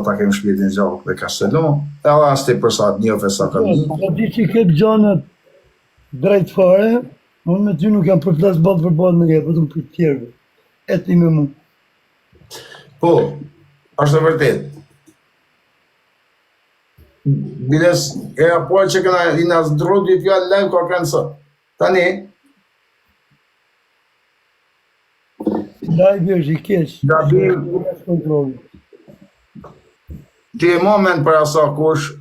ta kemë shpirtin gjallë dhe Castellon, edhe as ti për sa të njohë sa ka një. Po di që këtë gjanët drejt fare, unë me ty nuk jam për flas ballë për ballë me ke, vetëm për tjerëve. E ti me mu. Po, është e vërtet. Biles, e apo që këna i nga zdru dy fjallë live ka kënë sot. Tani, Live është i keq. Kontrolli. ti e moment për asa kush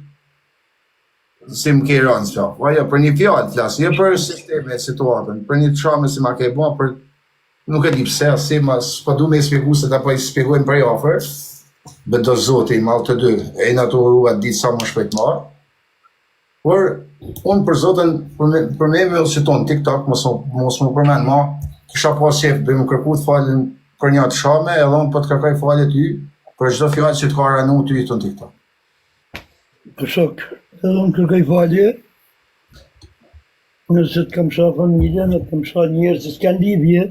si më ke rënë s'ka. Ajo, për një fjallë flas, jo për sisteme, situatën, për një çame si ma ke bo, për nuk e di pse, si ma s'pa du me i spjegu se ta po i spjegojnë për afër. Bedo zoti, malë të dy, e naturua ditë sa më shpejt marë. Por, unë për zotën, për me me citon TikTok, mos më përmen ma, kisha pas qef, bëj më kërku të falin për një të shame, edhe unë po të kërkaj falje ty, për çdo fjallë që të ka ranu ty i të në TikTok. Për shok, edhe unë kërkoj falje, nëse të kam sha familje, në të kam sha njerë që s'kan lidhje.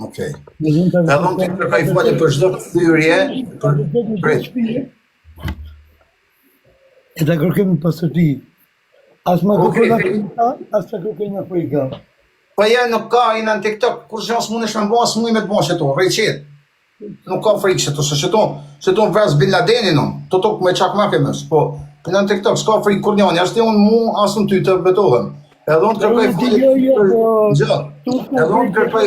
Okej. Edhe unë të kërkaj falje për çdo thyrje, E ta kërkojmë pasër ti. As ma kërkoj nga Afrika, as ta kërkoj nga Afrika. Po ja nuk ka i në TikTok, kur që nësë mundesh me bo, asë muj me të bo që to, rejqet. Nuk ka frikë që to, se që to vras Bin Ladenin, to tok me qak ma kemës, po në TikTok s'ka frikë kur njani, ashtë unë mu, asë në ty të betohem. Edhe unë të kërkoj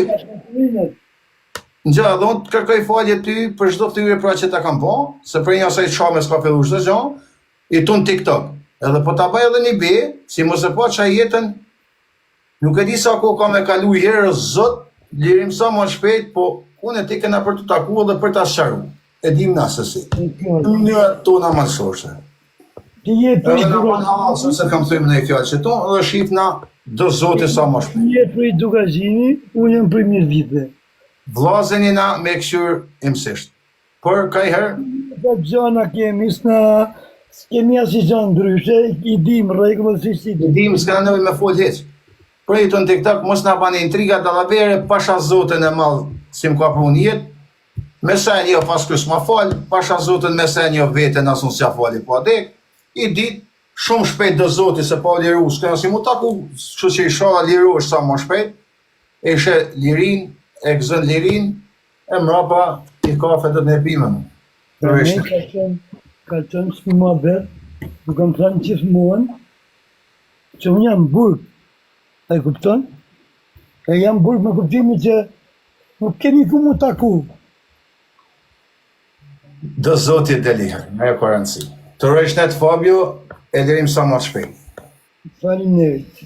edhe unë të kërkoj falje ty për çdo thyrje pra që ta kam po, se për një asaj shame s'ka fillu çdo gjë, i tun TikTok. Edhe po ta bëj edhe një be, si mos e pa çaj jetën, nuk e di sa kohë ka me kalu i herë zot, lirim sa më shpejt, po unë e ti kena për të taku edhe për ta sqaru. E dim na se si. Një tona malsoshe. Ti je për i Dugazini. Se kam thëmë në e fjallë që to, edhe shifna do zote sa më shpejt. Ti je për i Dugazini, unë jem për mirë vite. Vlazeni na me këshyr imsisht. Por ka i herë? Ka gjana kemi, s'kemi asë i gjanë ndryshe, i dim rregullsisht i dim. Dim, s'ka nëve me fol heq. Por i të në TikTok, mos nga bani intriga dalavere, pasha zotën e malë, si më ka për unë jetë, me sen jo pas kës ma falë, pasha zotën me sen jo vetën asun s'ja fali po adek, i dit, shumë shpejt do zoti se pa liru, s'këna si mu taku, që që i shoha liru është sa më shpejt, e ishe lirin, e gëzën lirin, e mrapa i kafe të në pime mu. Ka qënë s'ki ma betë, nuk kam thënë gjithmonë, që unë jam burg, e kupton? E jam burg me kuptimi që nuk kemi ku mu taku. Do zoti e delihër, me e koranci. Të rëshnet Fabio, e lirim sa më shpejt. Faleminderit.